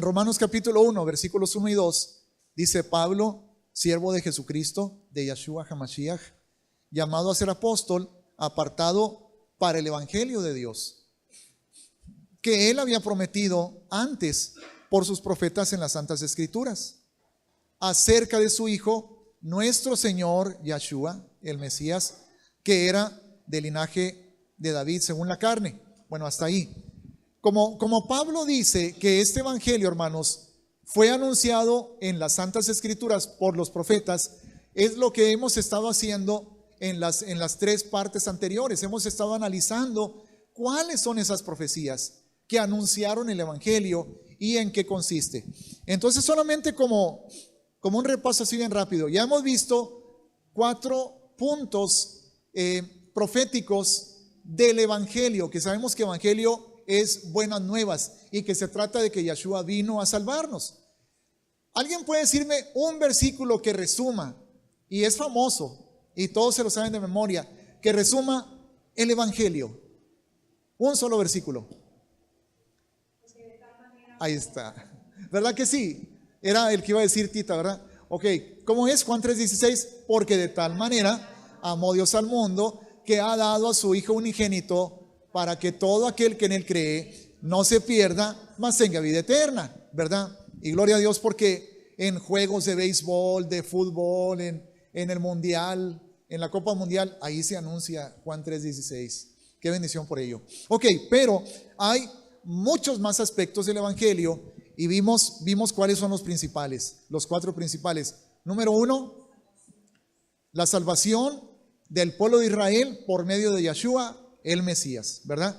Romanos capítulo 1, versículos 1 y 2, dice: Pablo, siervo de Jesucristo, de Yeshua HaMashiach, llamado a ser apóstol, apartado para el evangelio de Dios, que él había prometido antes por sus profetas en las Santas Escrituras, acerca de su Hijo, nuestro Señor Yeshua, el Mesías, que era del linaje de David según la carne. Bueno, hasta ahí. Como Pablo dice que este evangelio, hermanos, fue anunciado en las Santas Escrituras por los profetas, es lo que hemos estado haciendo en las tres partes anteriores. Hemos estado analizando cuáles son esas profecías que anunciaron el evangelio y en qué consiste. Entonces, solamente como un repaso así bien rápido, ya hemos visto 4 puntos proféticos del evangelio, que sabemos que evangelio es buenas nuevas y que se trata de que Yeshua vino a salvarnos. ¿Alguien puede decirme un versículo que resuma, y es famoso y todos se lo saben de memoria, que resuma el evangelio? Un solo versículo. Ahí está. ¿Verdad que sí? Era el que iba a decir Tita, ¿verdad? Ok, ¿cómo es? Juan 3:16. Porque de tal manera amó Dios al mundo, que ha dado a su Hijo unigénito, para que todo aquel que en él cree no se pierda, mas tenga vida eterna, ¿verdad? Y gloria a Dios, porque en juegos de béisbol, de fútbol, en el mundial, en la Copa Mundial, ahí se anuncia Juan 3:16. Qué bendición por ello. Ok, pero hay muchos más aspectos del evangelio y vimos cuáles son los principales, los 4 principales. Número 1, la salvación del pueblo de Israel por medio de Yeshua, el Mesías, ¿verdad?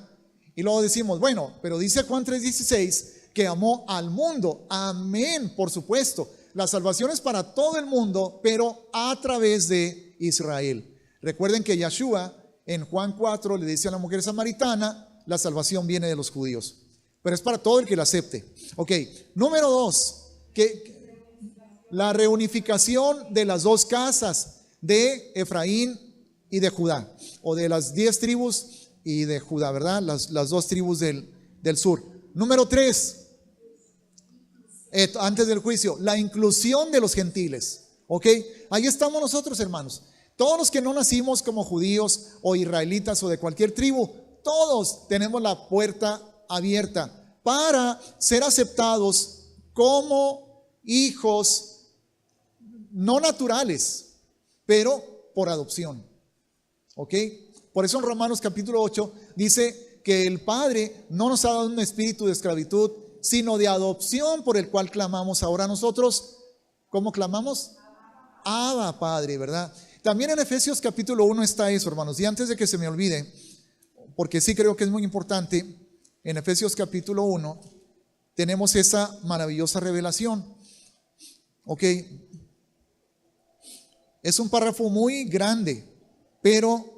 Y luego decimos, bueno, pero dice Juan 3:16 que amó al mundo. Amén, por supuesto. La salvación es para todo el mundo, pero a través de Israel. Recuerden que Yeshua en Juan 4 le dice a la mujer samaritana: la salvación viene de los judíos, pero es para todo el que la acepte. Ok, número 2, que la reunificación de las 2 casas de Efraín y de Judá, o de las 10 tribus y de Judá, ¿verdad? Las 2 tribus del sur. Número 3, antes del juicio, la inclusión de los gentiles. Ok, ahí estamos nosotros, hermanos. Todos los que no nacimos como judíos o israelitas o de cualquier tribu, todos tenemos la puerta abierta para ser aceptados como hijos no naturales, pero por adopción. ¿Ok? Por eso en Romanos capítulo 8 dice que el Padre no nos ha dado un espíritu de esclavitud, sino de adopción, por el cual clamamos ahora nosotros. ¿Cómo clamamos? Abba, Padre, ¿verdad? También en Efesios capítulo 1 está eso, hermanos. Y antes de que se me olvide, porque sí creo que es muy importante, en Efesios capítulo 1 tenemos esa maravillosa revelación. Ok, es un párrafo muy grande, pero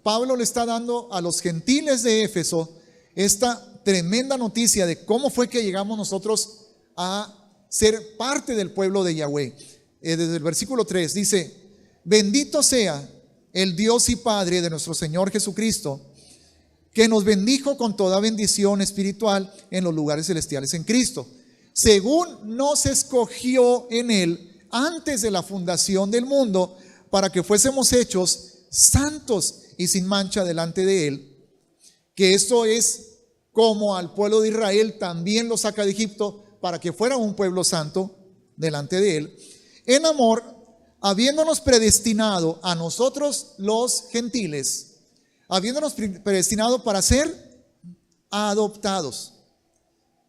Pablo le está dando a los gentiles de Éfeso esta tremenda noticia de cómo fue que llegamos nosotros a ser parte del pueblo de Yahweh. Desde el versículo 3 dice: bendito sea el Dios y Padre de nuestro Señor Jesucristo, que nos bendijo con toda bendición espiritual en los lugares celestiales en Cristo, según nos escogió en Él antes de la fundación del mundo, para que fuésemos hechos santos y sin mancha delante de Él. Que esto es como al pueblo de Israel también lo saca de Egipto, para que fuera un pueblo santo delante de Él, en amor, habiéndonos predestinado a nosotros los gentiles, habiéndonos predestinado para ser adoptados,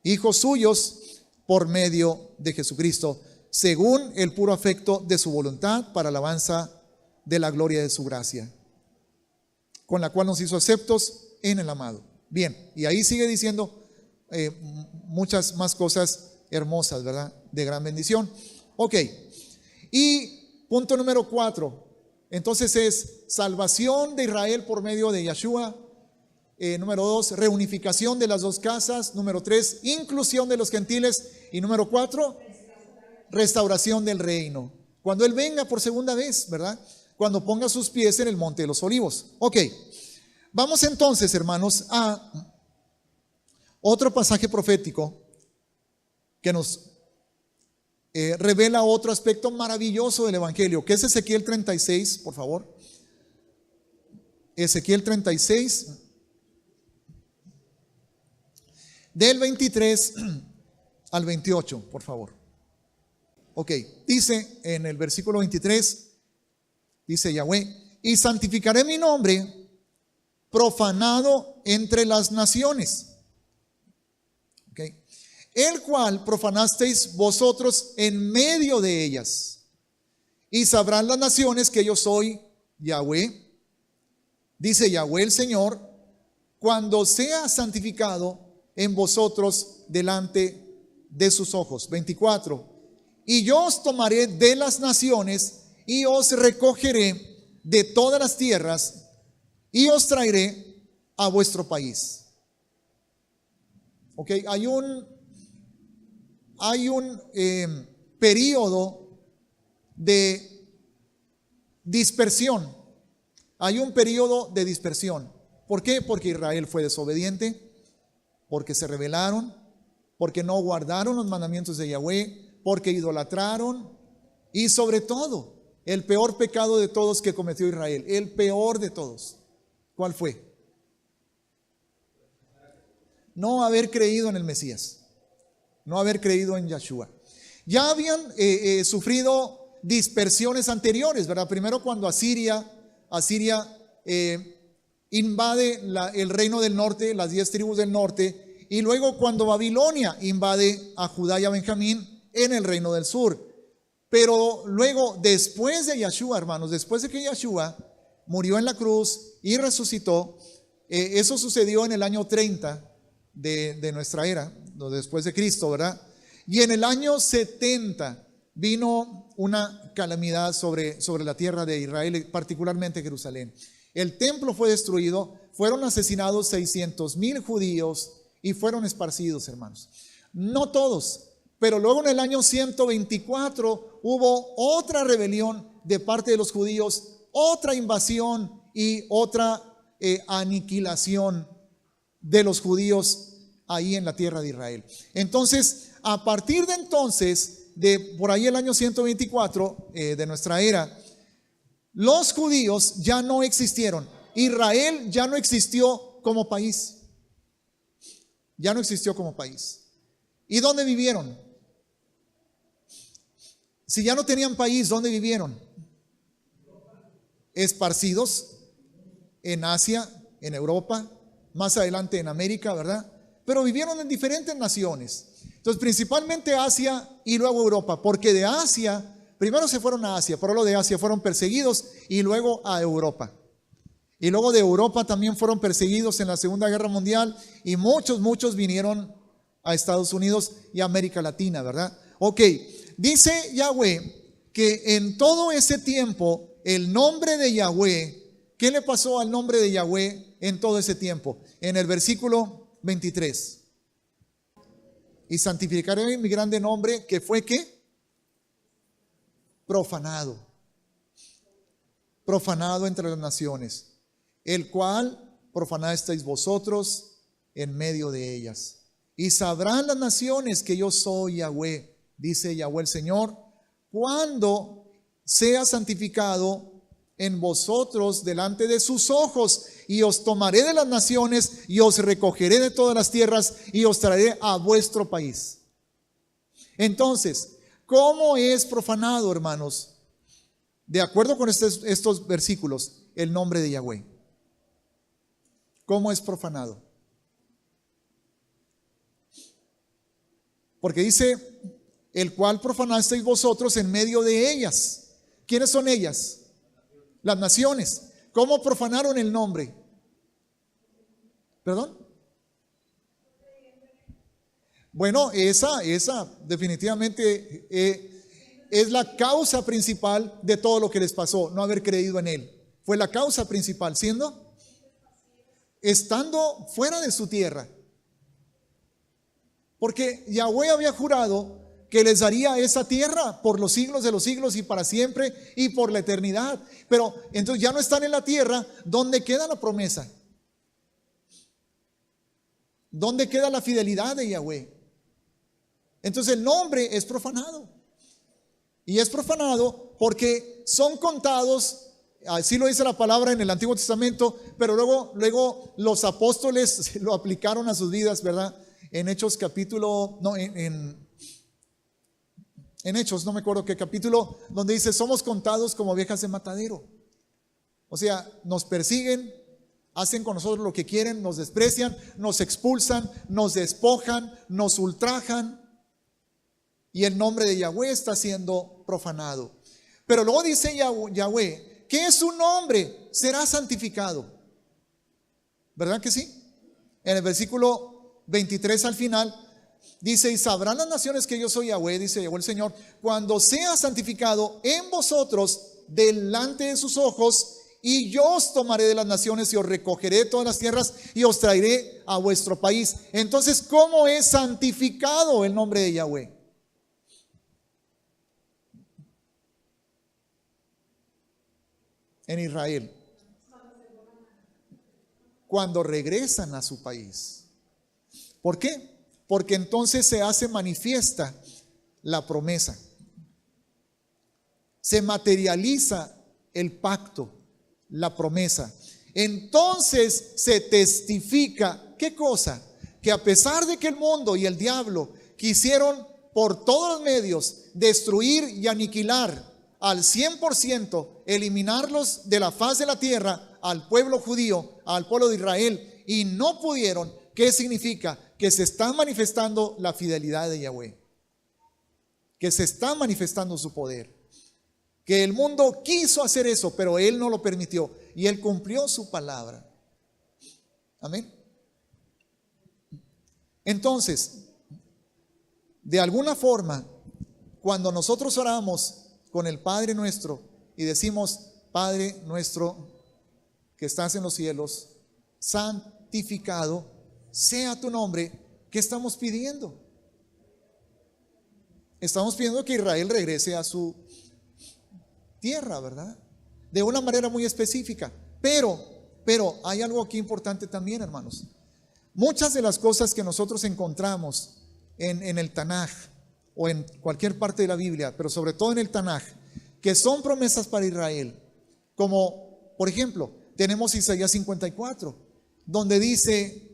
hijos suyos por medio de Jesucristo, según el puro afecto de su voluntad, para alabanza de la gloria de su gracia, con la cual nos hizo aceptos en el amado. Bien, y ahí sigue diciendo muchas más cosas hermosas, ¿verdad? De gran bendición. Ok, y punto número 4, entonces es salvación de Israel por medio de Yeshua. Número 2, reunificación de las 2 casas. Número 3, inclusión de los gentiles. Y número 4, restauración del reino, cuando Él venga por segunda vez, ¿verdad? Cuando ponga sus pies en el monte de los olivos. Ok, vamos entonces, hermanos, a otro pasaje profético que nos revela otro aspecto maravilloso del Evangelio, que es Ezequiel 36, por favor. Ezequiel 36, del 23 al 28, por favor. Ok, dice en el versículo 23, dice Yahweh: y santificaré mi nombre profanado entre las naciones. Okay. El cual profanasteis vosotros en medio de ellas, y sabrán las naciones que yo soy Yahweh, dice Yahweh el Señor, cuando sea santificado en vosotros delante de sus ojos. 24. Y yo os tomaré de las naciones y os recogeré de todas las tierras y os traeré a vuestro país. Ok, hay un periodo de dispersión. Hay un periodo de dispersión. ¿Por qué? Porque Israel fue desobediente, porque se rebelaron, porque no guardaron los mandamientos de Yahweh, porque idolatraron, y sobre todo, el peor pecado de todos que cometió Israel, el peor de todos. ¿Cuál fue? No haber creído en el Mesías, no haber creído en Yahshua. Ya habían sufrido dispersiones anteriores, ¿verdad? Primero cuando Asiria invade el reino del norte, las 10 tribus del norte, y luego cuando Babilonia invade a Judá y a Benjamín en el reino del sur. Pero luego, después de Yahshua, hermanos, después de que Yahshua murió en la cruz y resucitó, eso sucedió en el año 30 de nuestra era, después de Cristo, ¿verdad? Y en el año 70 vino una calamidad sobre la tierra de Israel, particularmente Jerusalén. El templo fue destruido, fueron asesinados 600,000 judíos y fueron esparcidos, hermanos. No todos, pero luego en el año 124 hubo otra rebelión de parte de los judíos, otra invasión y otra aniquilación de los judíos ahí en la tierra de Israel. Entonces, a partir de entonces, de por ahí el año 124 de nuestra era, los judíos ya no existieron. Israel ya no existió como país. Ya no existió como país. ¿Y dónde vivieron? Si ya no tenían país, ¿dónde vivieron? Esparcidos en Asia, en Europa, más adelante en América, ¿verdad? Pero vivieron en diferentes naciones. Entonces, principalmente Asia y luego Europa, porque de Asia, primero se fueron a Asia, por lo de Asia fueron perseguidos y luego a Europa. Y luego de Europa también fueron perseguidos en la Segunda Guerra Mundial y muchos vinieron a Estados Unidos y a América Latina, ¿verdad? Ok, dice Yahweh que en todo ese tiempo el nombre de Yahweh, ¿qué le pasó al nombre de Yahweh en todo ese tiempo? En el versículo 23. Y santificaré mi grande nombre, que fue ¿qué? Profanado. Profanado entre las naciones, el cual profanasteis vosotros en medio de ellas. Y sabrán las naciones que yo soy Yahweh, dice Yahweh el Señor, cuando sea santificado en vosotros delante de sus ojos, y os tomaré de las naciones y os recogeré de todas las tierras y os traeré a vuestro país. Entonces, ¿cómo es profanado, hermanos? De acuerdo con estos versículos, el nombre de Yahweh. ¿Cómo es profanado? Porque dice, el cual profanasteis vosotros en medio de ellas. ¿Quiénes son ellas? Las naciones. ¿Cómo profanaron el nombre? ¿Perdón? Bueno, esa definitivamente es la causa principal de todo lo que les pasó, no haber creído en Él. Fue la causa principal, estando fuera de su tierra. Porque Yahweh había jurado que les daría esa tierra por los siglos de los siglos y para siempre y por la eternidad. Pero entonces ya no están en la tierra. ¿Dónde queda la promesa? ¿Dónde queda la fidelidad de Yahweh? Entonces el nombre es profanado. Y es profanado porque son contados, así lo dice la palabra en el Antiguo Testamento, pero luego los apóstoles lo aplicaron a sus vidas, ¿verdad? En Hechos capítulo, no, en Hechos, no me acuerdo qué capítulo, donde dice, somos contados como ovejas de matadero. O sea, nos persiguen, hacen con nosotros lo que quieren, nos desprecian, nos expulsan, nos despojan, nos ultrajan. Y el nombre de Yahweh está siendo profanado. Pero luego dice Yahweh que su nombre será santificado. ¿Verdad que sí? En el versículo 23 al final dice, y sabrán las naciones que yo soy Yahweh, dice Yahweh el Señor, cuando sea santificado en vosotros delante de sus ojos, y yo os tomaré de las naciones y os recogeré de todas las tierras y os traeré a vuestro país. Entonces, ¿cómo es santificado el nombre de Yahweh? En Israel, cuando regresan a su país. ¿Por qué? Porque entonces se hace manifiesta la promesa. Se materializa el pacto, la promesa. Entonces se testifica, ¿qué cosa? Que a pesar de que el mundo y el diablo quisieron por todos los medios destruir y aniquilar al 100%, eliminarlos de la faz de la tierra, al pueblo judío, al pueblo de Israel, y no pudieron, ¿qué significa? Que se está manifestando la fidelidad de Yahweh, que se está manifestando su poder. Que el mundo quiso hacer eso, pero Él no lo permitió. Y Él cumplió su palabra. Amén. Entonces, de alguna forma, cuando nosotros oramos con el Padre nuestro y decimos, Padre nuestro que estás en los cielos, santificado sea tu nombre, ¿qué estamos pidiendo? Estamos pidiendo que Israel regrese a su tierra, ¿verdad? De una manera muy específica. Pero hay algo aquí importante también, hermanos. Muchas de las cosas que nosotros encontramos en el Tanaj o en cualquier parte de la Biblia, pero sobre todo en el Tanaj, que son promesas para Israel, como por ejemplo, tenemos Isaías 54, donde dice,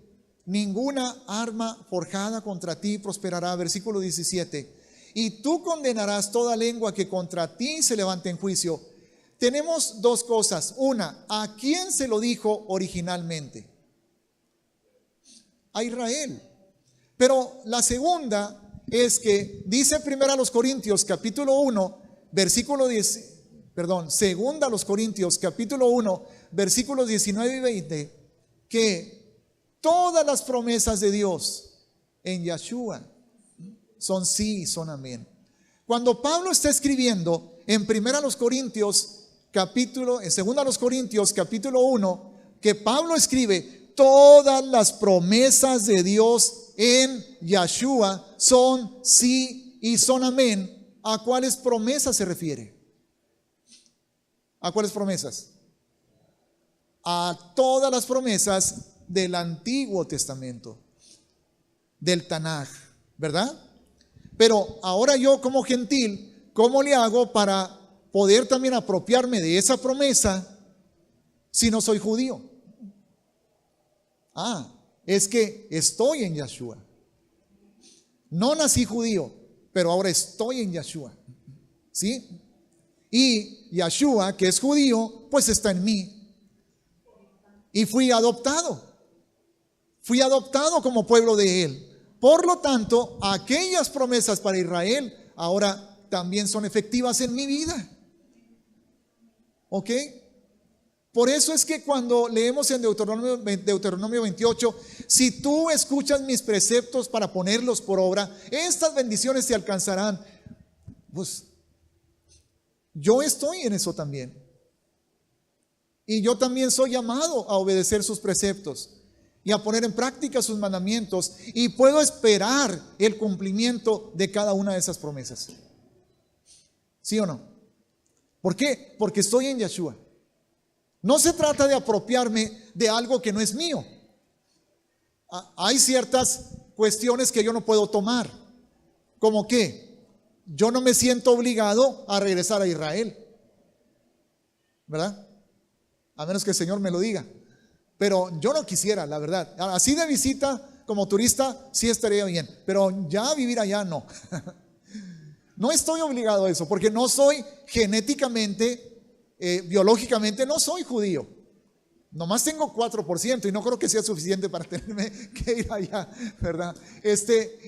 ninguna arma forjada contra ti prosperará, versículo 17. Y tú condenarás toda lengua que contra ti se levante en juicio. Tenemos dos cosas. Una, ¿a quién se lo dijo originalmente? A Israel. Pero la segunda es que dice primero a los Corintios capítulo 1, versículo 10, perdón, segunda a los Corintios capítulo 1, versículos 19 y 20, que todas las promesas de Dios en Yahshua son sí y son amén. Cuando Pablo está escribiendo en primera a los Corintios en segunda a los Corintios capítulo 1, que Pablo escribe, todas las promesas de Dios en Yahshua son sí y son amén. ¿A cuáles promesas se refiere? ¿A cuáles promesas? A todas las promesas del Antiguo Testamento, del Tanaj, ¿verdad? Pero ahora yo como gentil, ¿cómo le hago para poder también apropiarme de esa promesa si no soy judío? Es que estoy en Yahshua. No nací judío, pero ahora estoy en Yahshua. ¿Sí? Y Yahshua, que es judío, pues está en mí. Y fui adoptado. Fui adoptado como pueblo de Él. Por lo tanto, aquellas promesas para Israel ahora también son efectivas en mi vida. ¿Ok? Por eso es que cuando leemos en Deuteronomio 28, si tú escuchas mis preceptos para ponerlos por obra, estas bendiciones te alcanzarán. Pues yo estoy en eso también. Y yo también soy llamado a obedecer sus preceptos y a poner en práctica sus mandamientos, y puedo esperar el cumplimiento de cada una de esas promesas. ¿Sí o no? ¿Por qué? Porque estoy en Yahshua. No se trata de apropiarme de algo que no es mío. Hay ciertas cuestiones que yo no puedo tomar. ¿Cómo qué? Yo no me siento obligado a regresar a Israel, ¿verdad? A menos que el Señor me lo diga. Pero yo no quisiera, la verdad. Así de visita, como turista, sí estaría bien. Pero ya vivir allá, no. No estoy obligado a eso, porque no soy genéticamente, biológicamente, no soy judío. Nomás tengo 4% y no creo que sea suficiente para tenerme que ir allá, ¿verdad?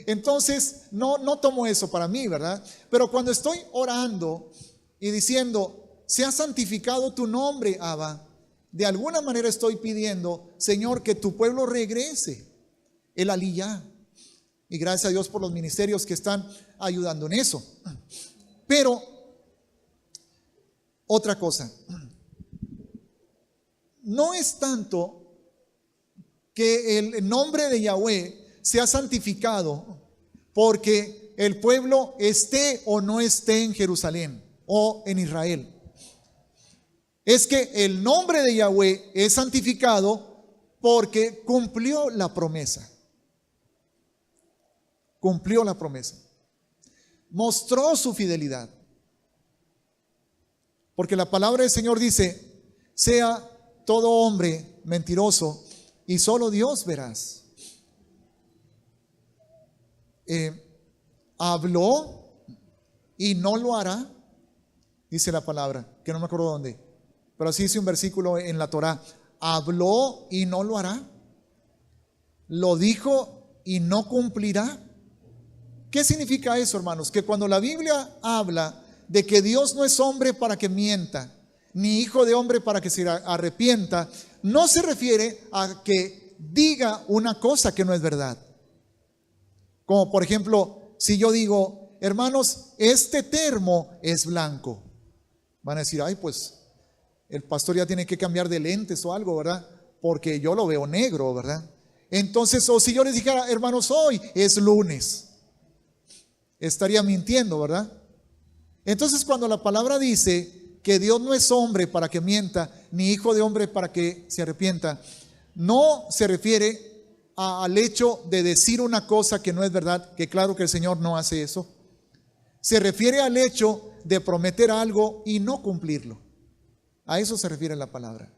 Entonces, no tomo eso para mí, ¿verdad? Pero cuando estoy orando y diciendo, sea santificado tu nombre, Abba, de alguna manera estoy pidiendo, Señor, que tu pueblo regrese, el aliyá. Y gracias a Dios por los ministerios que están ayudando en eso. Pero, otra cosa, no es tanto que el nombre de Yahweh sea santificado porque el pueblo esté o no esté en Jerusalén o en Israel. Es que el nombre de Yahweh es santificado porque cumplió la promesa. Cumplió la promesa. Mostró su fidelidad. Porque la palabra del Señor dice, sea todo hombre mentiroso y solo Dios verás. Habló y no lo hará, dice la palabra, que no me acuerdo dónde, pero así dice un versículo en la Torá. Habló y no lo hará. Lo dijo y no cumplirá. ¿Qué significa eso, hermanos? Que cuando la Biblia habla de que Dios no es hombre para que mienta, ni hijo de hombre para que se arrepienta, no se refiere a que diga una cosa que no es verdad. Como por ejemplo, si yo digo, hermanos, este termo es blanco, van a decir, ay, pues el pastor ya tiene que cambiar de lentes o algo, ¿verdad? Porque yo lo veo negro, ¿verdad? Entonces, o si yo les dijera, hermanos, hoy es lunes, estaría mintiendo, ¿verdad? Entonces, cuando la palabra dice que Dios no es hombre para que mienta, ni hijo de hombre para que se arrepienta, no se refiere al hecho de decir una cosa que no es verdad, que claro que el Señor no hace eso. Se refiere al hecho de prometer algo y no cumplirlo. A eso se refiere la palabra.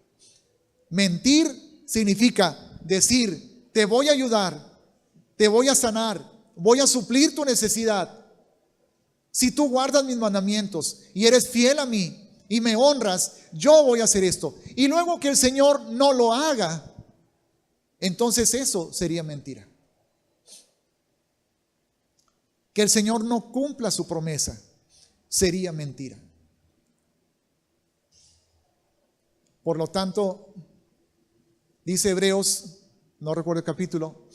Mentir significa decir, te voy a ayudar, te voy a sanar, voy a suplir tu necesidad. Si tú guardas mis mandamientos y eres fiel a mí y me honras, yo voy a hacer esto. Y luego que el Señor no lo haga, entonces eso sería mentira. Que el Señor no cumpla su promesa sería mentira. Por lo tanto, dice Hebreos, no recuerdo el capítulo,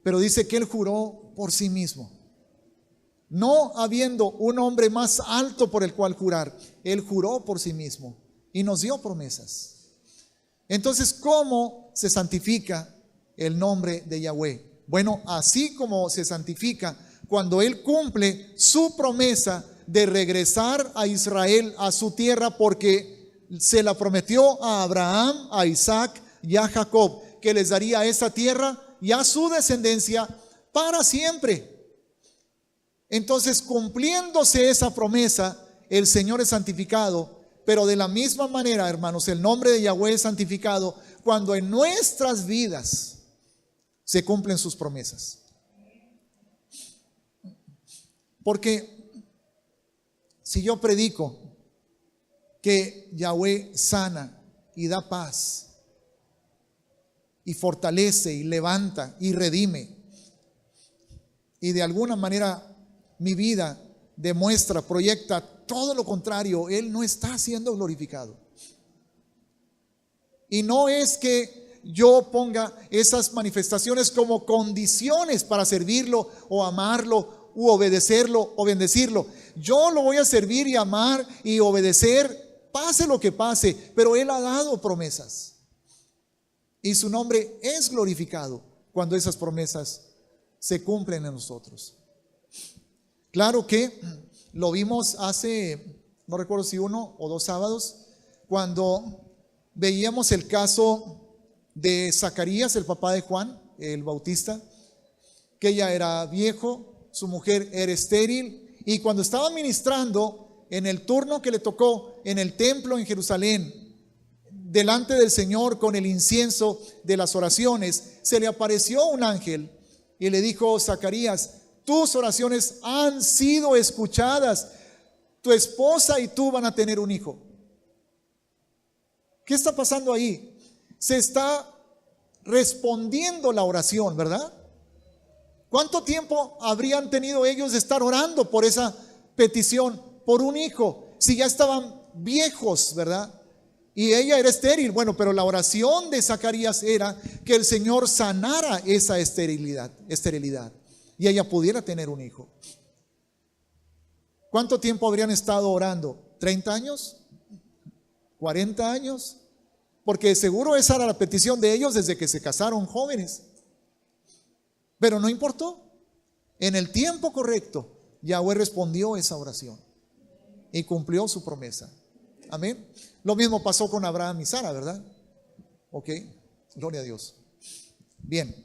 pero dice que Él juró por sí mismo. No habiendo un hombre más alto por el cual jurar, Él juró por sí mismo y nos dio promesas. Entonces, ¿cómo se santifica el nombre de Yahweh? Bueno, así como se santifica cuando Él cumple su promesa de regresar a Israel, a su tierra, porque se la prometió a Abraham, a Isaac y a Jacob, que les daría esa tierra y a su descendencia para siempre. Entonces, cumpliéndose esa promesa, el Señor es santificado. Pero de la misma manera, hermanos, el nombre de Yahweh es santificado cuando en nuestras vidas se cumplen sus promesas. Porque si yo predico que Yahweh sana y da paz y fortalece y levanta y redime, y de alguna manera mi vida demuestra, proyecta todo lo contrario, Él no está siendo glorificado. Y no es que yo ponga esas manifestaciones como condiciones para servirlo o amarlo u obedecerlo o bendecirlo. Yo lo voy a servir y amar y obedecer, pase lo que pase, pero Él ha dado promesas. Y su nombre es glorificado cuando esas promesas se cumplen en nosotros. Claro que lo vimos hace, no recuerdo si 1 o 2 sábados, cuando veíamos el caso de Zacarías, el papá de Juan, el Bautista, que ya era viejo, su mujer era estéril, y cuando estaba ministrando en el turno que le tocó en el templo en Jerusalén, delante del Señor con el incienso de las oraciones, se le apareció un ángel y le dijo: Zacarías, tus oraciones han sido escuchadas, tu esposa y tú van a tener un hijo. ¿Qué está pasando ahí? Se está respondiendo la oración, ¿verdad? ¿Cuánto tiempo habrían tenido ellos de estar orando por esa petición, por un hijo, si ya estaban viejos, ¿verdad? Y ella era estéril. Bueno, pero la oración de Zacarías era que el Señor sanara esa esterilidad y ella pudiera tener un hijo. ¿Cuánto tiempo habrían estado orando? ¿30 años? ¿40 años? Porque seguro esa era la petición de ellos desde que se casaron jóvenes. Pero no importó. En el tiempo correcto, Yahweh respondió esa oración y cumplió su promesa. Amén. Lo mismo pasó con Abraham y Sara, ¿verdad? Ok, gloria a Dios. Bien,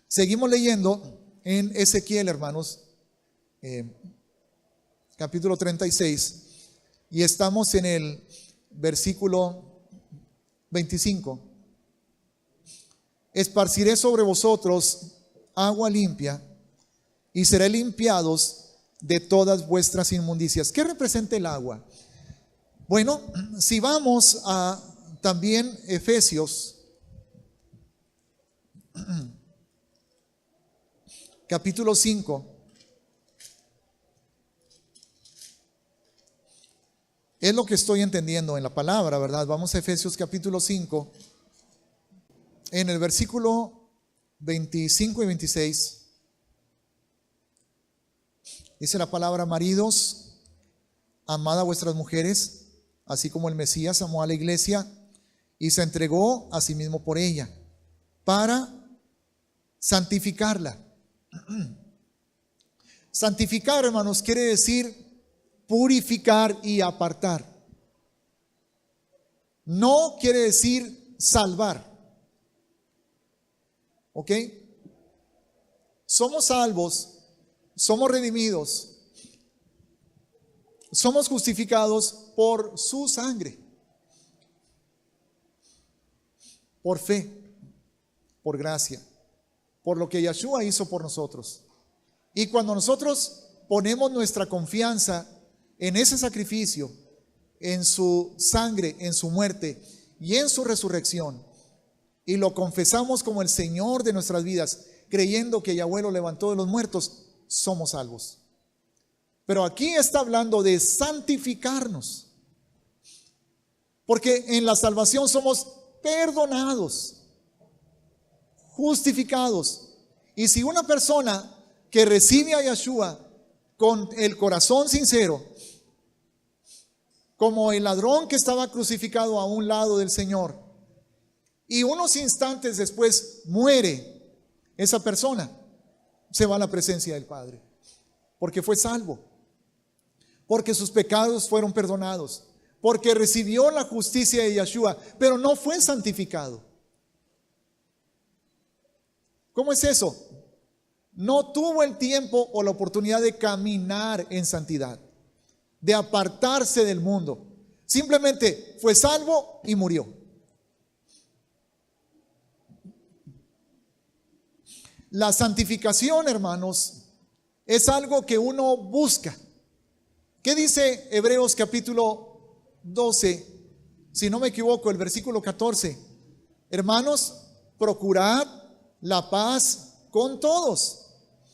seguimos leyendo en Ezequiel, hermanos, capítulo 36, y estamos en el versículo 25. Esparciré sobre vosotros agua limpia y seré limpiados de todas vuestras inmundicias. ¿Qué representa el agua? Bueno, si vamos a también Efesios, capítulo 5, es lo que estoy entendiendo en la palabra, ¿verdad? Vamos a Efesios capítulo 5, en el versículo 25 y 26. Dice la palabra: maridos, amad a vuestras mujeres, así como el Mesías amó a la iglesia y se entregó a sí mismo por ella, para santificarla. Santificar, hermanos, quiere decir purificar y apartar. No quiere decir salvar. ¿Ok? Somos salvos, somos redimidos, somos justificados por su sangre, por fe, por gracia, por lo que Yahshua hizo por nosotros. Y cuando nosotros ponemos nuestra confianza en ese sacrificio, en su sangre, en su muerte y en su resurrección, y lo confesamos como el Señor de nuestras vidas, creyendo que Yahweh lo levantó de los muertos, somos salvos. Pero aquí está hablando de santificarnos, porque en la salvación somos perdonados, justificados. Y si una persona que recibe a Yahshua con el corazón sincero, como el ladrón que estaba crucificado a un lado del Señor, y unos instantes después muere, esa persona se va a la presencia del Padre, porque fue salvo, porque sus pecados fueron perdonados, porque recibió la justicia de Yahshua, pero no fue santificado. ¿Cómo es eso? No tuvo el tiempo o la oportunidad de caminar en santidad, de apartarse del mundo. Simplemente fue salvo y murió. La santificación, hermanos, es algo que uno busca. ¿Qué dice Hebreos capítulo 12? Si no me equivoco, el versículo 14. Hermanos, procurad la paz con todos.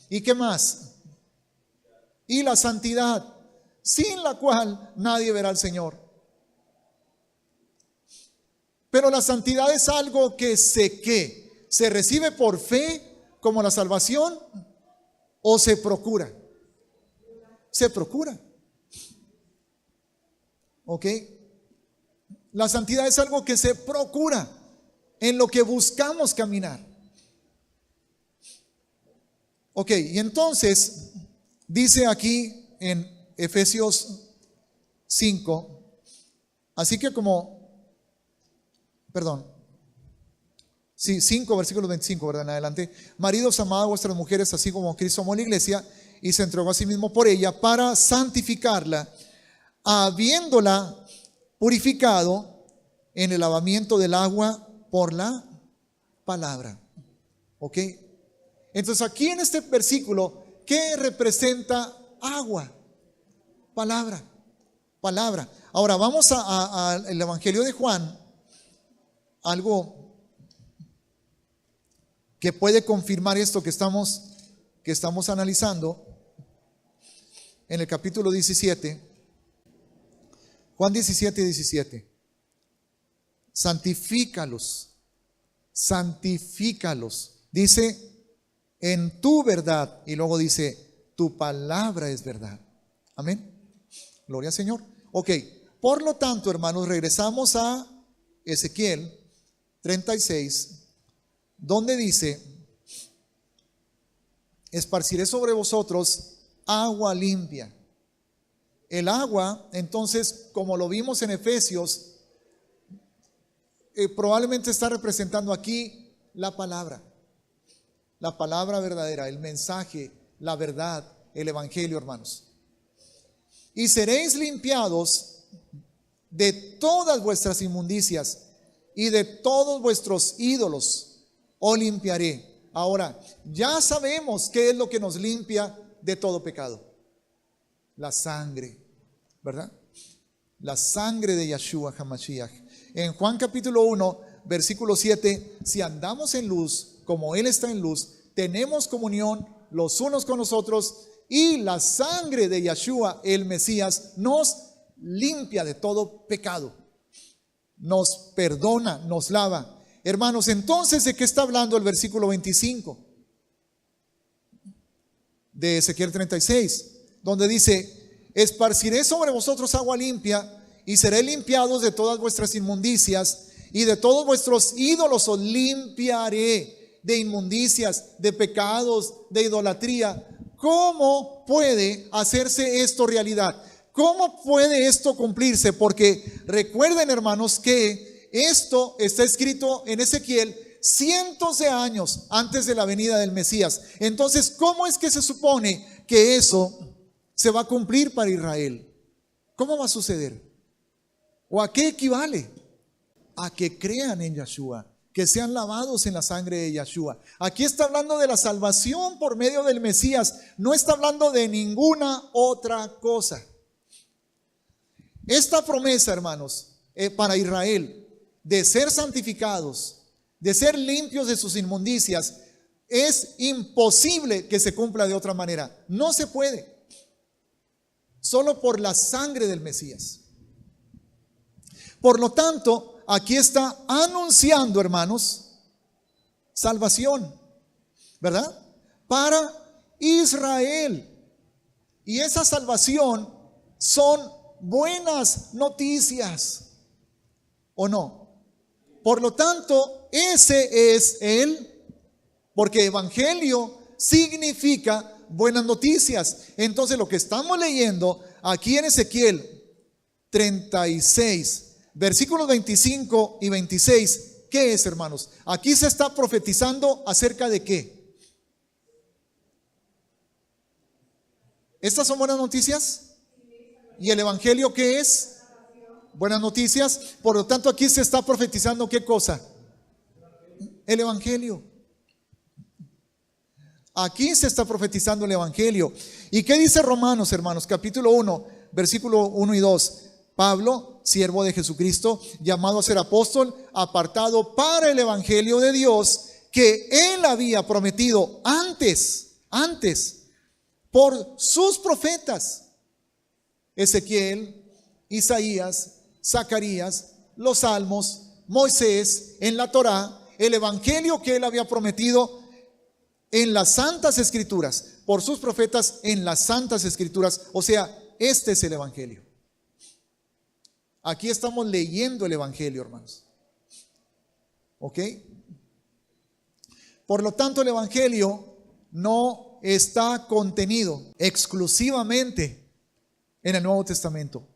¿Y qué más? Y la santidad, sin la cual nadie verá al Señor. Pero la santidad es algo que se recibe por fe, como la salvación, o se procura. Se procura. ¿Ok? La santidad es algo que se procura, en lo que buscamos caminar. Ok, y entonces dice aquí en Efesios 5, Sí, 5, versículo 25, ¿verdad? En adelante. Maridos, amad a vuestras mujeres, así como Cristo amó a la iglesia y se entregó a sí mismo por ella para santificarla, habiéndola purificado en el lavamiento del agua por la palabra. ¿Ok? Entonces aquí en este versículo, ¿qué representa agua? Palabra. Palabra. Ahora vamos al Evangelio de Juan, algo que puede confirmar esto que estamos analizando en el capítulo 17, Juan 17, 17. Santifícalos, santifícalos. Dice, en tu verdad, y luego dice, tu palabra es verdad. Amén. Gloria al Señor. Ok, por lo tanto, hermanos, regresamos a Ezequiel 36, donde dice, esparciré sobre vosotros agua limpia. El agua, entonces, como lo vimos en Efesios, probablemente está representando aquí la palabra verdadera, el mensaje, la verdad, el evangelio, hermanos. Y seréis limpiados de todas vuestras inmundicias y de todos vuestros ídolos, os limpiaré. Ahora, ya sabemos qué es lo que nos limpia de todo pecado. La sangre, ¿verdad? La sangre de Yeshua HaMashiach. En Juan capítulo 1, versículo 7, si andamos en luz, como Él está en luz, tenemos comunión los unos con los otros, y la sangre de Yeshua, el Mesías, nos limpia de todo pecado. Nos perdona, nos lava. Hermanos, entonces, ¿de qué está hablando el versículo 25 de Ezequiel 36? Donde dice, esparciré sobre vosotros agua limpia y seré limpiados de todas vuestras inmundicias y de todos vuestros ídolos os limpiaré de inmundicias, de pecados, de idolatría. ¿Cómo puede hacerse esto realidad? ¿Cómo puede esto cumplirse? Porque recuerden, hermanos, que esto está escrito en Ezequiel cientos de años antes de la venida del Mesías. Entonces, ¿cómo es que se supone que eso se va a cumplir para Israel? ¿Cómo va a suceder? ¿O a qué equivale? A que crean en Yeshua, que sean lavados en la sangre de Yeshua. Aquí está hablando de la salvación por medio del Mesías, no está hablando de ninguna otra cosa. Esta promesa, hermanos, para Israel, de ser santificados, de ser limpios de sus inmundicias, es imposible que se cumpla de otra manera. No se puede. Solo por la sangre del Mesías. Por lo tanto, aquí está anunciando, hermanos, salvación, ¿verdad? Para Israel. Y esa salvación son buenas noticias, ¿o no? Por lo tanto, ese es porque evangelio significa buenas noticias. Entonces, lo que estamos leyendo aquí en Ezequiel 36, versículos 25 y 26, ¿qué es, hermanos? Aquí se está profetizando acerca de ¿qué? ¿Estas son buenas noticias? ¿Y el evangelio qué es? Buenas noticias. Por lo tanto, aquí se está profetizando ¿qué cosa? El evangelio. Aquí se está profetizando el evangelio. ¿Y qué dice Romanos, hermanos? Capítulo 1, versículo 1 y 2. Pablo, siervo de Jesucristo, llamado a ser apóstol, apartado para el evangelio de Dios, que él había prometido antes, por sus profetas, Ezequiel, Isaías, Zacarías, los Salmos, Moisés, en la Torá, el evangelio que él había prometido en las santas escrituras, por sus profetas en las santas escrituras. O sea, este es el evangelio. Aquí estamos leyendo el evangelio, hermanos. ¿Ok? Por lo tanto, el evangelio no está contenido exclusivamente en el Nuevo Testamento.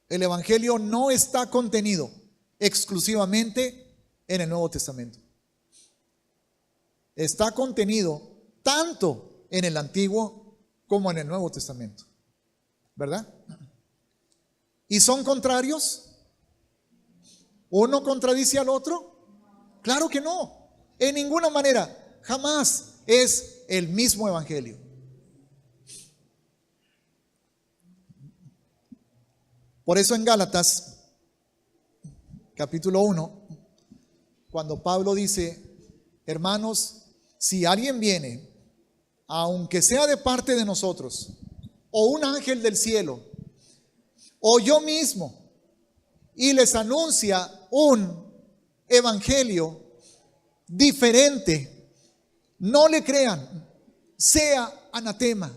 El evangelio no está contenido exclusivamente en el Nuevo Testamento. Está contenido tanto en el Antiguo como en el Nuevo Testamento, ¿verdad? ¿Y son contrarios? ¿Uno contradice al otro? Claro que no, en ninguna manera, jamás. Es el mismo evangelio. Por eso en Gálatas, capítulo 1, cuando Pablo dice: hermanos, si alguien viene, aunque sea de parte de nosotros, o un ángel del cielo, o yo mismo, y les anuncia un evangelio diferente, no le crean, sea anatema.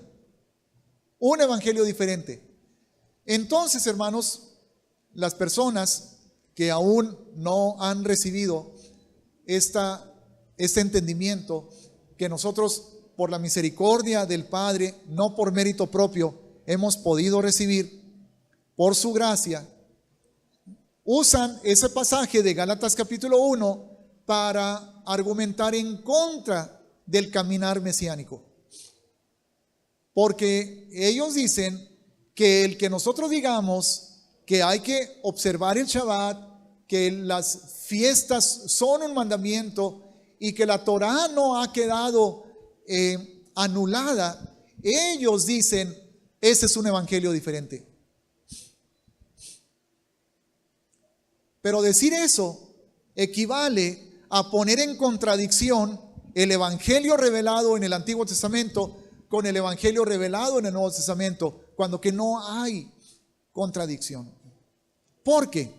Un evangelio diferente. Entonces, hermanos, las personas que aún no han recibido este entendimiento que nosotros, por la misericordia del Padre, no por mérito propio, hemos podido recibir por su gracia, usan ese pasaje de Gálatas capítulo 1 para argumentar en contra del caminar mesiánico. Porque ellos dicen que el que nosotros digamos que hay que observar el Shabbat, que las fiestas son un mandamiento y que la Torá no ha quedado anulada, ellos dicen: ese es un evangelio diferente. Pero decir eso equivale a poner en contradicción el evangelio revelado en el Antiguo Testamento con el evangelio revelado en el Nuevo Testamento, cuando que no hay contradicción. ¿Por qué?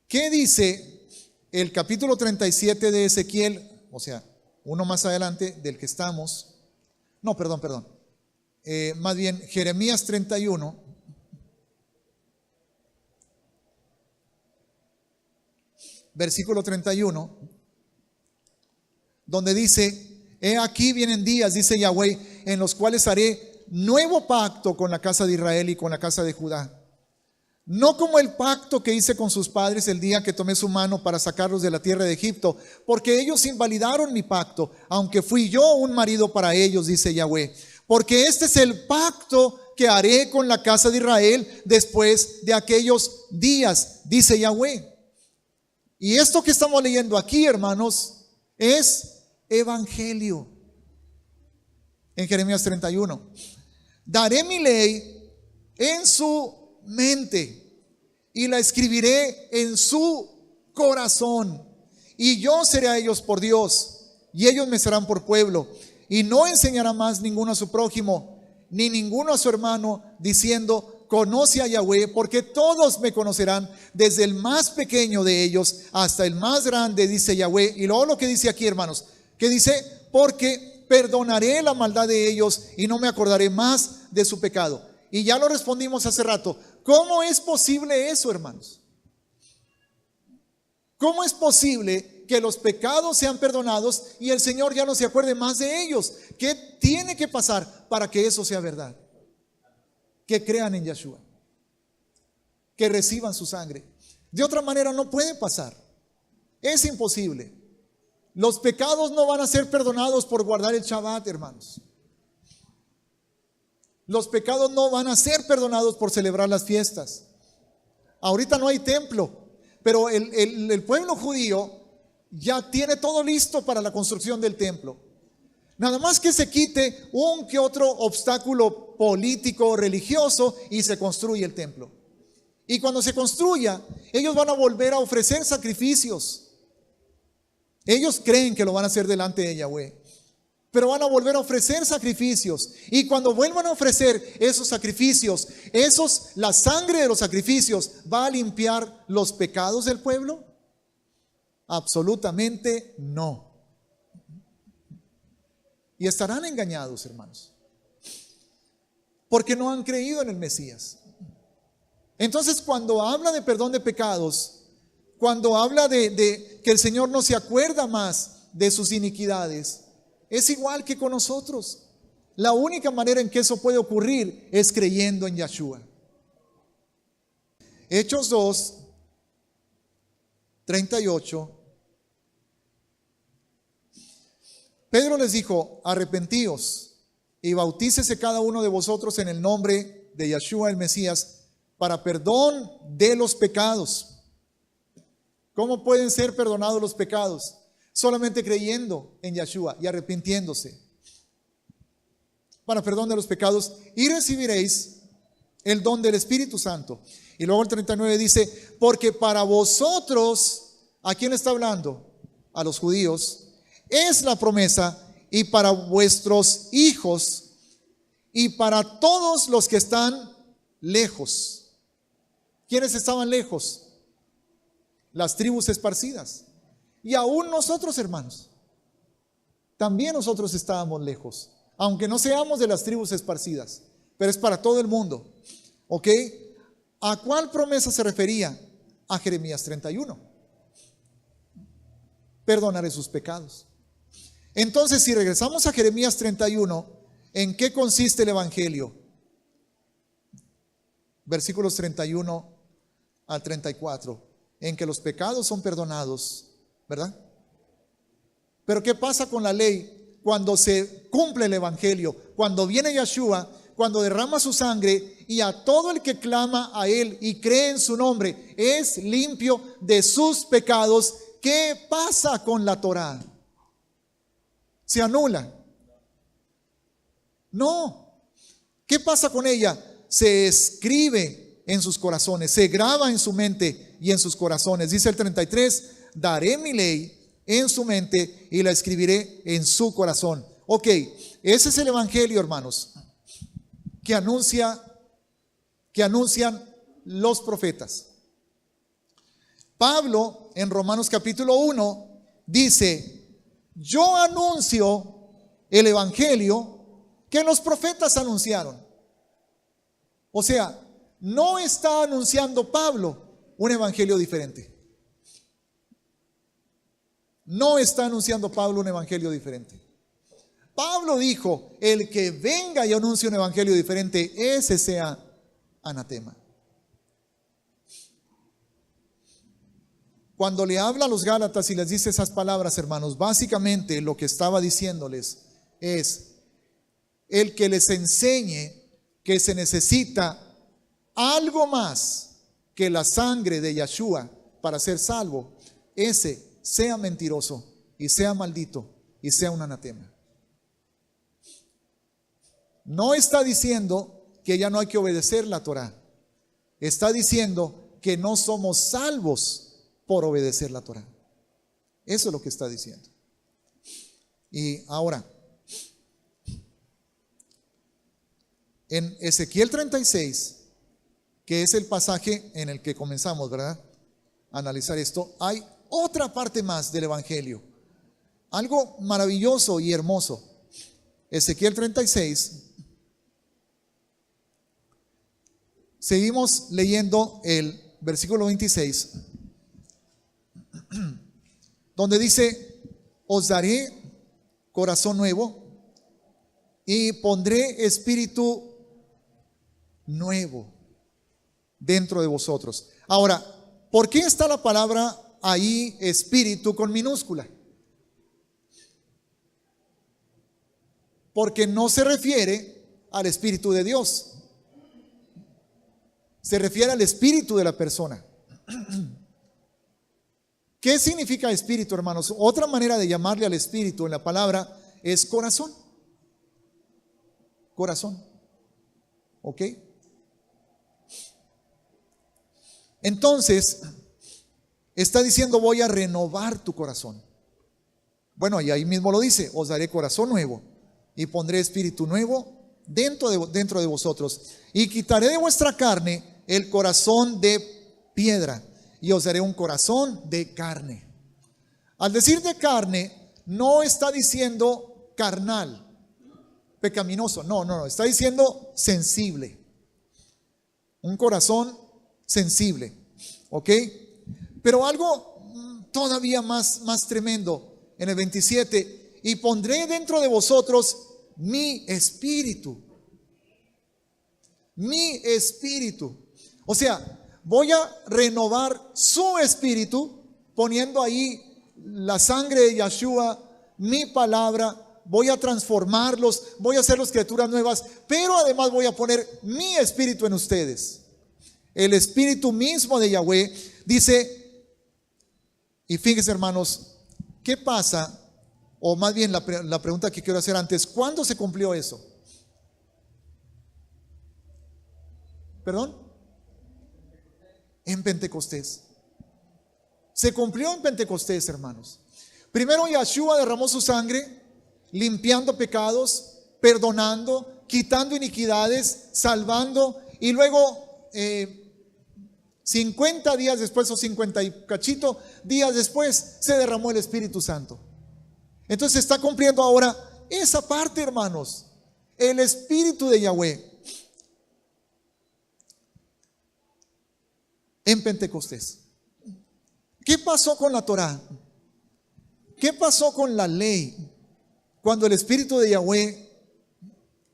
¿Qué dice el capítulo 37 de Ezequiel? O sea, uno más adelante del que estamos. No, perdón. Más bien Jeremías 31. Versículo 31. Donde dice: he aquí vienen días, dice Yahweh, en los cuales haré nuevo pacto con la casa de Israel y con la casa de Judá. No como el pacto que hice con sus padres el día que tomé su mano para sacarlos de la tierra de Egipto, porque ellos invalidaron mi pacto, aunque fui yo un marido para ellos, dice Yahweh. Porque este es el pacto que haré con la casa de Israel después de aquellos días, dice Yahweh. Y esto que estamos leyendo aquí, hermanos, es evangelio. En Jeremías 31, daré mi ley en su mente y la escribiré en su corazón, y yo seré a ellos por Dios y ellos me serán por pueblo. Y no enseñará más ninguno a su prójimo ni ninguno a su hermano, diciendo: conoce a Yahweh, porque todos me conocerán, desde el más pequeño de ellos hasta el más grande, dice Yahweh. Y luego lo que dice aquí, hermanos, que dice: porque perdonaré la maldad de ellos y no me acordaré más de su pecado. Y ya lo respondimos hace rato. ¿Cómo es posible eso, hermanos? ¿Cómo es posible que los pecados sean perdonados y el Señor ya no se acuerde más de ellos? ¿Qué tiene que pasar para que eso sea verdad? Que crean en Yeshua, que reciban su sangre. De otra manera no puede pasar. Es imposible. Los pecados no van a ser perdonados por guardar el Shabbat, hermanos. Los pecados no van a ser perdonados por celebrar las fiestas. Ahorita no hay templo, pero el pueblo judío ya tiene todo listo para la construcción del templo. Nada más que se quite un que otro obstáculo político, religioso, y se construye el templo. Y cuando se construya, ellos van a volver a ofrecer sacrificios. Ellos creen que lo van a hacer delante de Yahweh, pero van a volver a ofrecer sacrificios. Y cuando vuelvan a ofrecer esos sacrificios, la sangre de los sacrificios va a limpiar los pecados del pueblo. Absolutamente no. Y estarán engañados, hermanos, porque no han creído en el Mesías. Entonces, cuando habla de perdón de pecados, cuando habla de que el Señor no se acuerda más de sus iniquidades, es igual que con nosotros. La única manera en que eso puede ocurrir es creyendo en Yeshua. Hechos 2, 38. Pedro les dijo: arrepentíos y bautícese cada uno de vosotros en el nombre de Yeshua el Mesías para perdón de los pecados. ¿Cómo pueden ser perdonados los pecados? Solamente creyendo en Yeshua y arrepintiéndose. Para perdón de los pecados, y recibiréis el don del Espíritu Santo. Y luego el 39 dice: porque para vosotros, ¿a quién está hablando? A los judíos, es la promesa, y para vuestros hijos, y para todos los que están lejos. ¿Quiénes estaban lejos? Las tribus esparcidas. Y aún nosotros, hermanos, también nosotros estábamos lejos, aunque no seamos de las tribus esparcidas, pero es para todo el mundo. ¿Ok? ¿A cuál promesa se refería? A Jeremías 31. Perdonaré sus pecados. Entonces, si regresamos a Jeremías 31, ¿en qué consiste el evangelio? Versículos 31 al 34, en que los pecados son perdonados, ¿verdad? Pero ¿qué pasa con la ley cuando se cumple el evangelio? Cuando viene Yeshua, cuando derrama su sangre, y a todo el que clama a él y cree en su nombre es limpio de sus pecados. ¿Qué pasa con la Torá? ¿Se anula? No. ¿Qué pasa con ella? Se escribe en sus corazones, se graba en su mente y en sus corazones. Dice el 33: daré mi ley en su mente y la escribiré en su corazón. Ok, ese es el evangelio, hermanos, que anuncian los profetas. Pablo en Romanos capítulo 1 dice: yo anuncio el evangelio que los profetas anunciaron. O sea, no está anunciando Pablo un evangelio diferente. No está anunciando Pablo un evangelio diferente. Pablo dijo: el que venga y anuncie un evangelio diferente, ese sea anatema. Cuando le habla a los Gálatas y les dice esas palabras, hermanos, básicamente lo que estaba diciéndoles es: el que les enseñe que se necesita algo más que la sangre de Yeshua para ser salvo, ese sea mentiroso y sea maldito y sea un anatema. No está diciendo que ya no hay que obedecer la Torá. Está diciendo que no somos salvos por obedecer la Torá. Eso es lo que está diciendo. Y ahora, en Ezequiel 36, que es el pasaje en el que comenzamos, ¿verdad?, a analizar esto, hay otra parte más del evangelio, algo maravilloso y hermoso. Ezequiel 36. Seguimos leyendo el versículo 26, donde dice: os daré corazón nuevo y pondré espíritu nuevo dentro de vosotros. Ahora, ¿por qué está la palabra ahí espíritu con minúscula? Porque no se refiere al Espíritu de Dios. Se refiere al espíritu de la persona. ¿Qué significa espíritu, hermanos? Otra manera de llamarle al espíritu en la palabra es corazón. Corazón. ¿Ok? Entonces, está diciendo: voy a renovar tu corazón. Bueno, y ahí mismo lo dice: os daré corazón nuevo y pondré espíritu nuevo dentro de vosotros, y quitaré de vuestra carne el corazón de piedra y os daré un corazón de carne. Al decir de carne, no está diciendo carnal, pecaminoso, no, está diciendo sensible. Un corazón sensible, ¿ok? Pero algo todavía más tremendo en el 27: y pondré dentro de vosotros mi espíritu. Mi espíritu. O sea, voy a renovar su espíritu poniendo ahí la sangre de Yeshua, mi palabra, voy a transformarlos, voy a hacerlos criaturas nuevas, pero además voy a poner mi espíritu en ustedes. El espíritu mismo de Yahweh dice, y fíjense hermanos, ¿qué pasa? O más bien la pregunta que quiero hacer antes, ¿cuándo se cumplió eso? ¿Perdón? En Pentecostés. Se cumplió en Pentecostés, hermanos. Primero Yeshua derramó su sangre, limpiando pecados, perdonando, quitando iniquidades, salvando, y luego 50 días después, o 50 y cachito días después, se derramó el Espíritu Santo. Entonces se está cumpliendo ahora esa parte, hermanos, el Espíritu de Yahweh en Pentecostés. ¿Qué pasó con la Torá? ¿Qué pasó con la ley cuando el Espíritu de Yahweh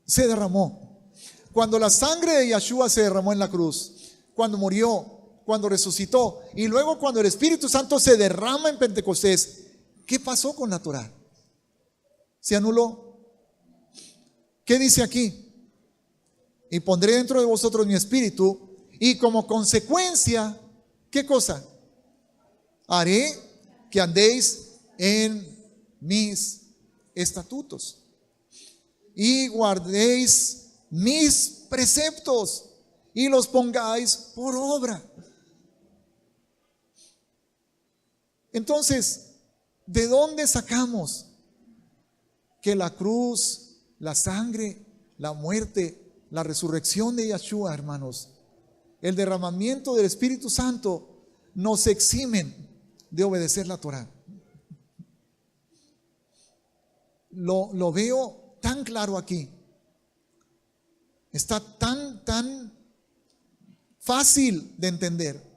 se derramó? Cuando la sangre de Yeshua se derramó en la cruz, cuando murió, cuando resucitó, y luego cuando el Espíritu Santo se derrama en Pentecostés, ¿qué pasó con la Torá? ¿Se anuló? ¿Qué dice aquí? Y pondré dentro de vosotros mi espíritu, y como consecuencia, ¿qué cosa? Haré que andéis en mis estatutos y guardéis mis preceptos y los pongáis por obra. Entonces, ¿de dónde sacamos que la cruz, la sangre, la muerte, la resurrección de Yeshua, hermanos, el derramamiento del Espíritu Santo nos eximen de obedecer la Torá? Lo veo tan claro aquí. Está tan fácil de entender.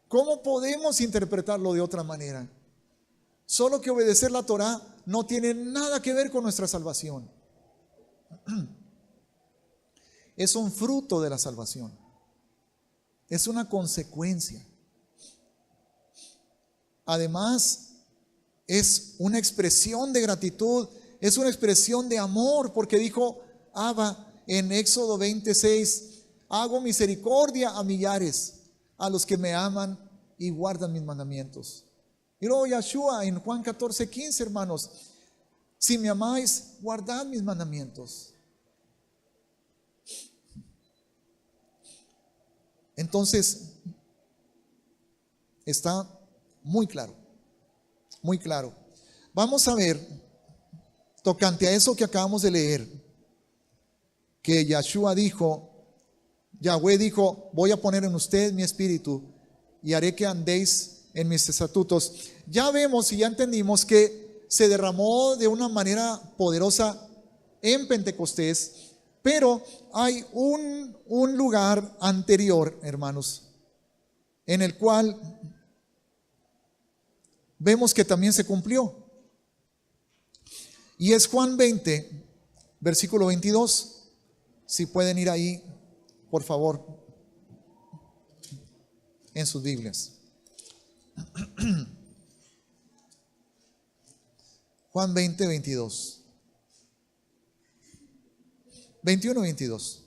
¿Cómo podemos interpretarlo de otra manera? Solo que obedecer la Torá no tiene nada que ver con nuestra salvación. Es un fruto de la salvación. Es una consecuencia. Además, es una expresión de gratitud, es una expresión de amor, porque dijo Abba en Éxodo 26, hago misericordia a millares, a los que me aman y guardan mis mandamientos. Y luego Yeshua en Juan 14:15, hermanos, si me amáis, guardad mis mandamientos. Entonces, está muy claro, muy claro. Vamos a ver, tocante a eso que acabamos de leer, que Yeshua dijo, Yahweh dijo, voy a poner en ustedes mi espíritu y haré que andéis en mis estatutos. Ya vemos y ya entendimos que se derramó de una manera poderosa en Pentecostés, pero hay un lugar anterior, hermanos, en el cual vemos que también se cumplió. Y es Juan 20, versículo 22. Si pueden ir ahí, por favor, en sus Biblias. Juan 20, 22. 21, 22.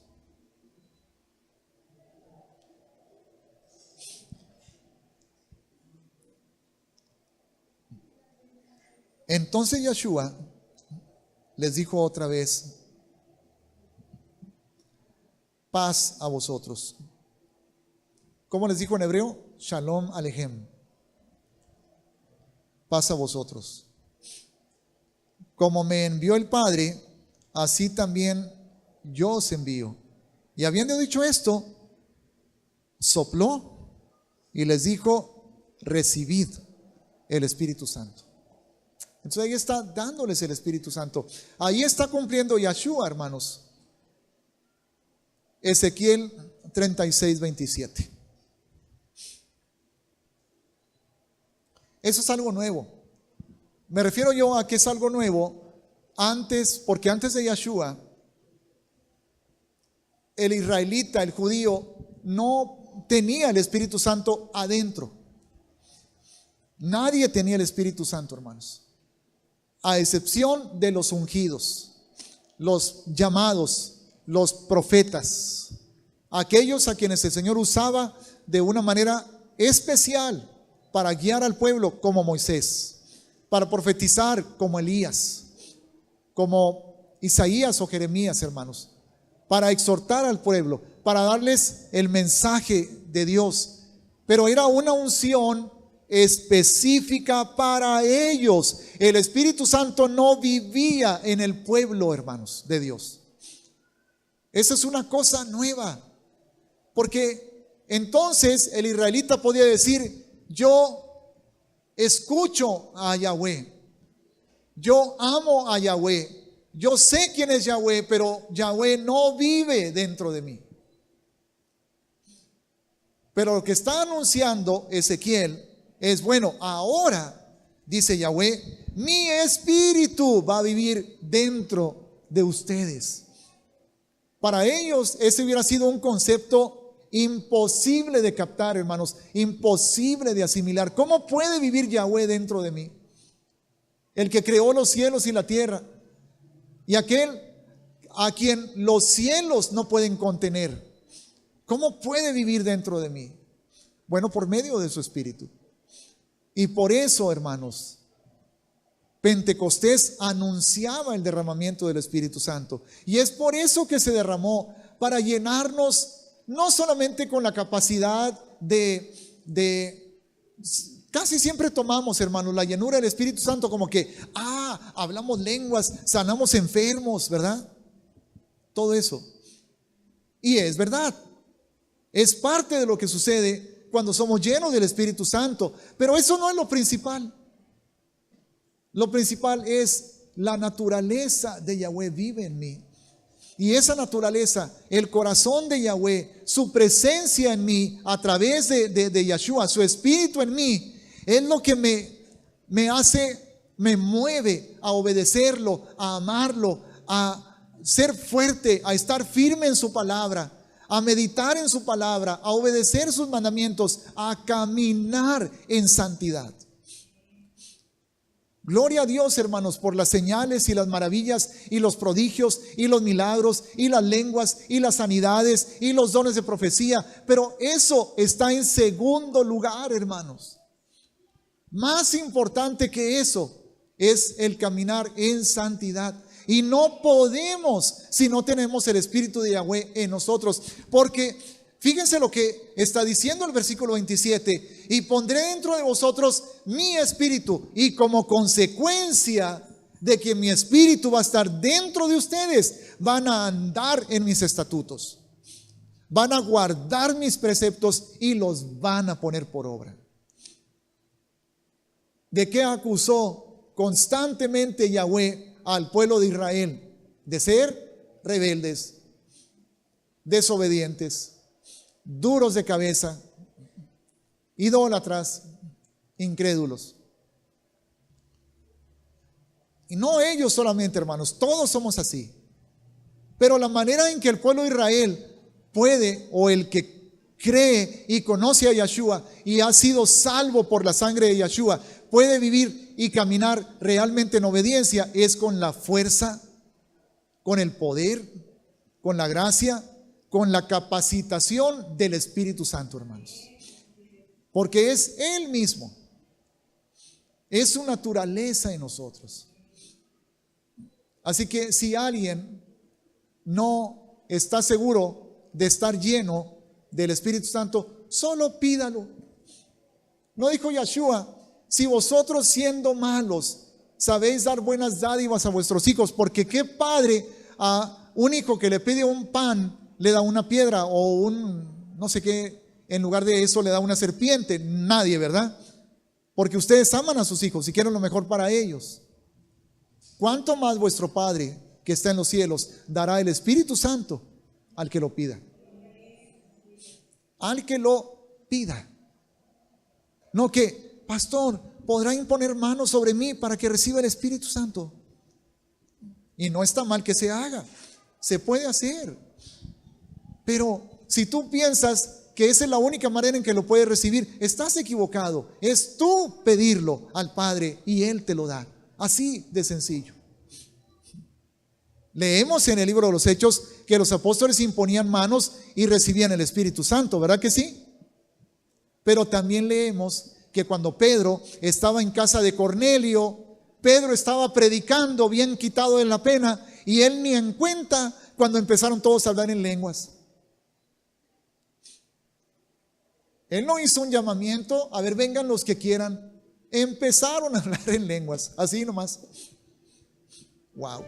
Entonces Yeshua les dijo otra vez, paz a vosotros. ¿Cómo les dijo en hebreo? Shalom Alejem. Paz a vosotros. Como me envió el Padre, así también yo os envío. Y habiendo dicho esto, sopló y les dijo, recibid el Espíritu Santo. Entonces ahí está dándoles el Espíritu Santo. Ahí está cumpliendo Yeshua, hermanos. Ezequiel 36, 27. Eso es algo nuevo. Me refiero yo a que es algo nuevo antes, porque antes de Yeshua, el israelita, el judío, no tenía el Espíritu Santo adentro. Nadie tenía el Espíritu Santo, hermanos, a excepción de los ungidos, los llamados, los profetas, aquellos a quienes el Señor usaba de una manera especial para guiar al pueblo, como Moisés, para profetizar como Elías, como Isaías o Jeremías, hermanos, para exhortar al pueblo, para darles el mensaje de Dios. Pero era una unción específica para ellos. El Espíritu Santo no vivía en el pueblo, hermanos, de Dios. Esa es una cosa nueva, porque entonces el israelita podía decir: yo escucho a Yahweh, yo amo a Yahweh, yo sé quién es Yahweh, pero Yahweh no vive dentro de mí. Pero lo que está anunciando Ezequiel es: bueno, ahora, dice Yahweh, mi espíritu va a vivir dentro de ustedes. Para ellos ese hubiera sido un concepto imposible de captar, hermanos, imposible de asimilar. ¿Cómo puede vivir Yahweh dentro de mí? El que creó los cielos y la tierra, y aquel a quien los cielos no pueden contener. ¿Cómo puede vivir dentro de mí? Bueno, por medio de su espíritu. Y por eso, hermanos, Pentecostés anunciaba el derramamiento del Espíritu Santo. Y es por eso que se derramó, para llenarnos no solamente con la capacidad casi siempre tomamos, hermanos, la llenura del Espíritu Santo como que, hablamos lenguas, sanamos enfermos, ¿verdad? Todo eso. Y es verdad. Es parte de lo que sucede cuando somos llenos del Espíritu Santo. Pero eso no es lo principal. Lo principal es: la naturaleza de Yahweh vive en mí. Y esa naturaleza, el corazón de Yahweh, su presencia en mí a través de Yahshua, su espíritu en mí, es lo que me hace, me mueve a obedecerlo, a amarlo, a ser fuerte, a estar firme en su palabra, a meditar en su palabra, a obedecer sus mandamientos, a caminar en santidad. Gloria a Dios, hermanos, por las señales y las maravillas y los prodigios y los milagros y las lenguas y las sanidades y los dones de profecía. Pero eso está en segundo lugar, hermanos. Más importante que eso es el caminar en santidad. Y no podemos si no tenemos el Espíritu de Yahweh en nosotros. Porque fíjense lo que está diciendo el versículo 27. Y pondré dentro de vosotros mi espíritu. Y como consecuencia de que mi espíritu va a estar dentro de ustedes, van a andar en mis estatutos. Van a guardar mis preceptos y los van a poner por obra. ¿De qué acusó constantemente Yahweh al pueblo de Israel? De ser rebeldes, desobedientes, duros de cabeza, idólatras, incrédulos. Y no ellos solamente, hermanos, todos somos así. Pero la manera en que el pueblo de Israel puede, o el que cree y conoce a Yahshua y ha sido salvo por la sangre de Yahshua, puede vivir y caminar realmente en obediencia, es con la fuerza, con el poder, con la gracia, con la capacitación del Espíritu Santo, hermanos. Porque es Él mismo, es su naturaleza en nosotros. Así que si alguien no está seguro de estar lleno del Espíritu Santo, solo pídalo. ¿No dijo Yahshua: si vosotros siendo malos sabéis dar buenas dádivas a vuestros hijos? Porque qué padre a un hijo que le pide un pan le da una piedra, o un no sé qué, en lugar de eso le da una serpiente. Nadie, ¿verdad? Porque ustedes aman a sus hijos y quieren lo mejor para ellos. ¿Cuánto más vuestro Padre que está en los cielos dará el Espíritu Santo al que lo pida? Al que lo pida. No que: pastor, ¿podrá imponer manos sobre mí para que reciba el Espíritu Santo? Y no está mal que se haga, se puede hacer. Pero si tú piensas que esa es la única manera en que lo puedes recibir, estás equivocado. Es tú pedirlo al Padre y Él te lo da. Así de sencillo. Leemos en el libro de los Hechos que los apóstoles imponían manos y recibían el Espíritu Santo, ¿verdad que sí? Pero también leemos que cuando Pedro estaba en casa de Cornelio, Pedro estaba predicando bien quitado de la pena y él ni en cuenta cuando empezaron todos a hablar en lenguas. Él no hizo un llamamiento, a ver, vengan los que quieran. Empezaron a hablar en lenguas, así nomás. Wow.